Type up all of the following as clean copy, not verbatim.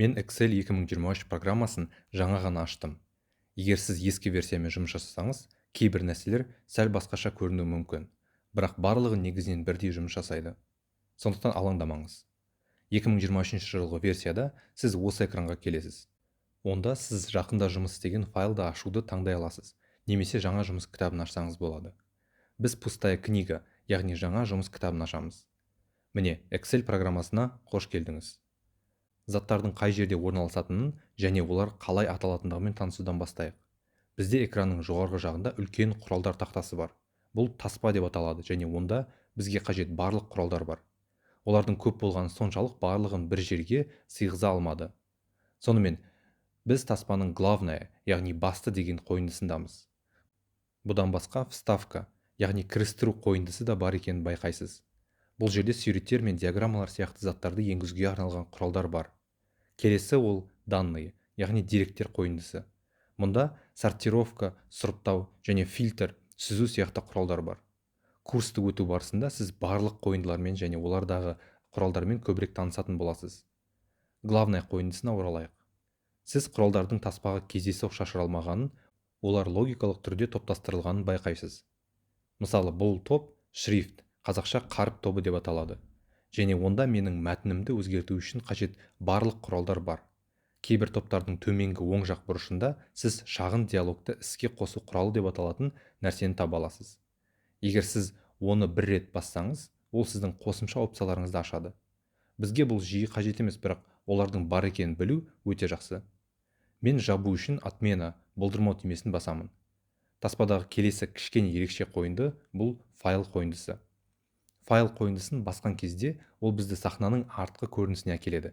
Мен Excel 2023 программасын жаңа ғана аштым. Егер сіз ескі версиямен жұмыс жасасаңыз, кейбір нәрселер сәл басқаша көрінуі мүмкін, бірақ барлығы негізінен бірдей жұмыс жасайды. Сондықтан алаңдамаңыз. 2023 жылғы версияда сіз осы экранға келесіз. Онда сіз жақында жұмыс істеген файлды ашуды таңдай аласыз, немесе жаңа жұмыс кітабын ашсаңыз болады. Біз пустая книга, яғни жаңа жұмыс кітабын ашамыз. Міне, Excel программасына қош келдіңіз. Заттардың қай жерде орналасатынын және олар қалай аталатындығымен танысудан бастайық. Бізде экранның жоғарғы жағында үлкен құралдар тақтасы бар. Бұл таспа деп аталады және онда бізге қажет барлық құралдар бар. Олардың көп болғаны соншалық барлығын бір жерге сыйғыза алмады. Сонымен, біз таспаның главная, яғни басты деген қойындысындамыз. Бұдан басқа вставка, яғни кірістіру қойындысы да бар екенін байқайсыз. Бұл жерде суреттер мен диаграммалар сияқты заттарды енгізуге арналған құралдар бар. Келесі ол данные, яғни деректер қойындысы. Мұнда сортировка, сұрыптау және фильтр, сүзу сияқты құралдар бар. Курсты өту барысында сіз барлық қойындылармен және олардағы құралдармен көбірек танысатын боласыз. Главная қойындысына оралайық. Сіз құралдардың таспаға кездейсоқ шашыралмағанын, олар логикалық түрде топтастырылғанын байқайсыз. Мысалы, бұл топ шрифт, қазақша қаріп тобы деп аталады. Және онда менің мәтінімді өзгерту үшін қажет барлық құралдар бар. Кейбір топтардың төменгі оң жақ бұрышында сіз шағын диалогты іске қосу құралы деп аталатын нәрсені таба аласыз. Егер сіз оны бір рет бассаңыз, ол сіздің қосымша опцияларыңызды ашады. Бізге бұл жиі қажет емес, бірақ олардың бар екенін білу өте жақсы. Мен жабу үшін отмена, болдырмау түймесін басамын. Таспадағы келесі кішкене ерекше қойынды бұл файл қойындысы. Файл қойындысын басқан кезде ол бізді сахнаның артқы көрінісіне әкеледі.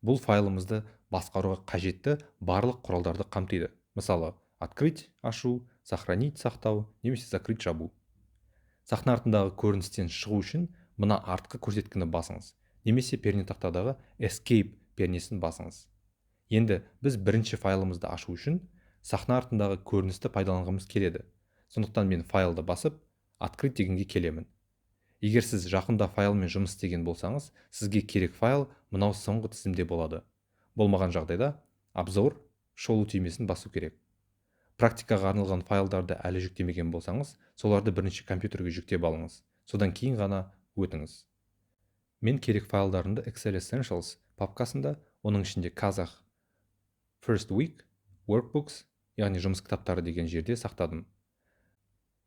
Бұл файлымызды басқаруға қажетті барлық құралдарды қамтиды. Мысалы, открыть ашу, сохранить сақтау, немесе закрыть жабу. Сахна артындағы көріністен шығу үшін мына артқы көрсеткіні басыңыз, немесе пернетақтадағы escape пернесін басыңыз. Енді біз бірінші файлымызды ашу үшін сахна артындағы көріністі пайдаланғымыз келеді. Сондықтан мен файлды басып, открыть дегенге келемін. Егер сіз жақында файлмен жұмыс істеген болсаңыз, сізге керек файл мынау соңғы тізімде болады. Болмаған жағдайда обзор, шолу түймесін басу керек. Практикаға арналған файлдарды әлі жүктемеген болсаңыз, соларды бірінші компьютерге жүктеп алыңыз. Содан кейін ғана өтіңіз. Мен керек файлдарымды Excel Essentials папкасында, оның ішінде Kazakh First Week, Workbooks, яғни жұмыс кітаптары деген жерде сақтадым.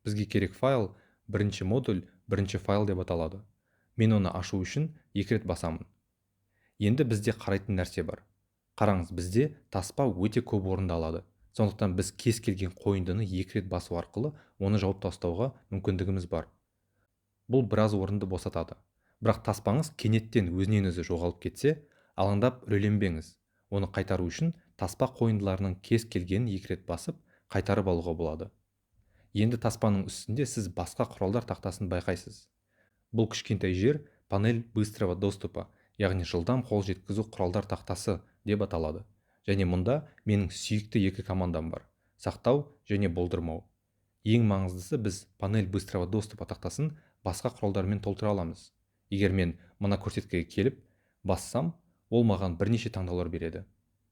Бізге керек файл бірінші модуль, бірінші файл деп аталады. Мен оны ашу үшін екі рет басамын. Енді бізде қарайтын нәрсе бар. Қараңыз, бізде таспа өте көп орынды алады. Сондықтан біз кез келген қойындыны екі рет басу арқылы оны жауып тастауға мүмкіндігіміз бар. Бұл біраз орынды босатады. Бірақ таспаңыз кенеттен өзінен өзі жоғалып кетсе, алаңдап үрейленбеңіз. Оны қайтару үшін таспа қойындыларының кез келгенін екі рет басып, қайтарып алуға болады. Енді таспаның үстінде сіз басқа құралдар тақтасын байқайсыз. Бұл кішкентай жер панель быстрого доступа, яғни жылдам қол жеткізу құралдар тақтасы деп аталады. Және мұнда менің сүйікті екі командам бар: сақтау және болдырмау. Ең маңыздысы, біз панель быстрого доступа тақтасын басқа құралдармен толтыра аламыз. Егер мен мына көрсеткіге келіп бассам, ол маған бірнеше таңдаулар береді.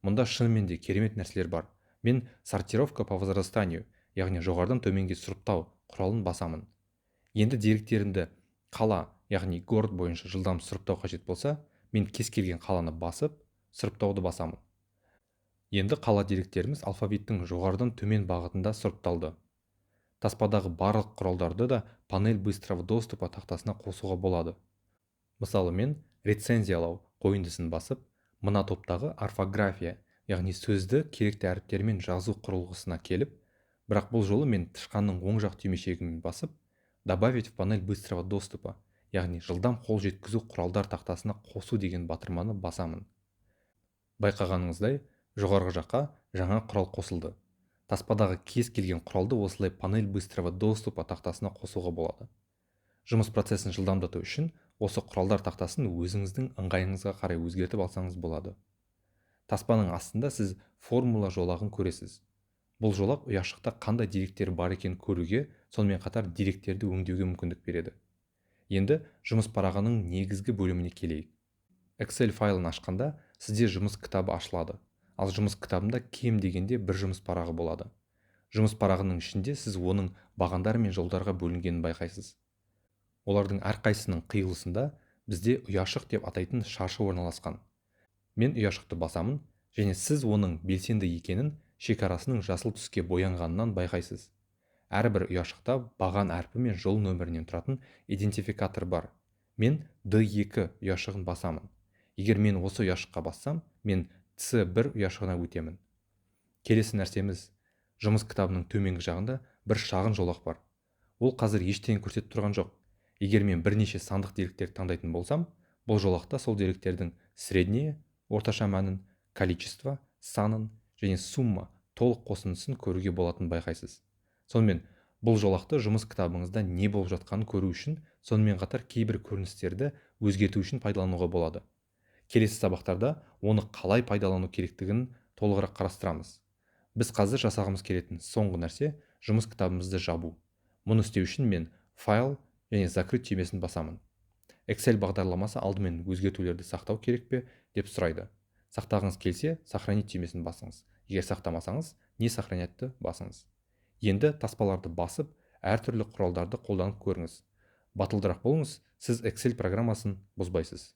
Мұнда шынымен де керемет нәрселер бар. Мен сортировка по возрастанию, яғни жоғарыдан төменге сұрыптау құралын басамын. Енді деректерімді қала, яғни город бойынша жылдам сұрыптау қажет болса, мен кез келген қаланы басып, сұрыптауды басамын. Енді қала деректеріміз алфавиттің жоғарыдан төмен бағытында сұрыпталды. Таспадағы барлық құралдарды да панель быстрого доступа тақтасына қосуға болады. Мысалы, мен рецензиялау қойындысын басып, мына топтағы орфография, яғни сөзді керекті әріптермен жазу құрылғысына келіп, бірақ бұл жолы мен тышқанның оң жақ түймешегімен басып, добавить в панель быстрого доступа, яғни жылдам қол жеткізу құралдар тақтасына қосу деген батырманы басамын. Байқағаныңыздай, жоғарғы жаққа жаңа құрал қосылды. Таспадағы кез келген құралды осылай панель быстрого доступа тақтасына қосуға болады. Жұмыс процесін жылдамдату үшін осы құралдар тақтасын өзіңіздің ыңғайыңызға қарай өзгертіп алсаңыз болады. Таспаның астында сіз формула жолағын көресіз. Бұл жолақ ұяшықта қандай деректер бар екенін көруге, сонымен қатар деректерді өңдеуге мүмкіндік береді. Енді жұмыс парағының негізгі бөліміне келейік. Excel файлын ашқанда, сізде жұмыс кітабы ашылады. Ал жұмыс кітабында кем дегенде бір жұмыс парағы болады. Жұмыс парағының ішінде сіз оның бағандар мен жолдарға бөлінгенін байқайсыз. Олардың әрқайсысының қиылысында бізде ұяшық деп атайтын шаршы орналасқан. Мен ұяшықты басамын, және сіз оның белсенді екенін шекарасының жасыл түске боянғанынан байқайсыз. Әрбір ұяшықта баған әрпі мен жол нөмірінен тұратын идентификатор бар. Мен D2 ұяшығын басамын. Егер мен осы ұяшыққа бассам, мен C1 ұяшығына өтемін. Келесі нәрсеміз, жұмыс кітабының төменгі жағында бір шағын жолақ бар. Ол қазір ештеңе көрсетіп тұрған жоқ. Егер мен бірнеше сандық деректер таңдайтын болсам, бұл жолақта сол деректердің среднее, орташа мәнін, количество, санын және сумма толық қосындысын көруге болатынын байқайсыз. Сонымен, бұл жолақты жұмыс кітабыңызда не болып жатқанын көру үшін, сонымен қатар кейбір көріністерді өзгерту үшін пайдалануға болады. Келесі сабақтарда оны қалай пайдалану керектігін толығырақ қарастырамыз. Біз қазір жасағымыз келетін соңғы нәрсе жұмыс кітабымызды жабу. Мұны істеу үшін мен файл және закрыть түймесін басамын. Excel бағдарламасы алдымен өзгертулерді сақтау керек пе деп сұрайды. Сақтағыңыз келсе, сохранить түймесін басыңыз. Егер сақтамасаңыз, не сохранятты басыңыз. Енді таспаларды басып, әртүрлі құралдарды қолданып көріңіз. Батылдырақ болыңыз, сіз Excel программасын бұзбайсыз.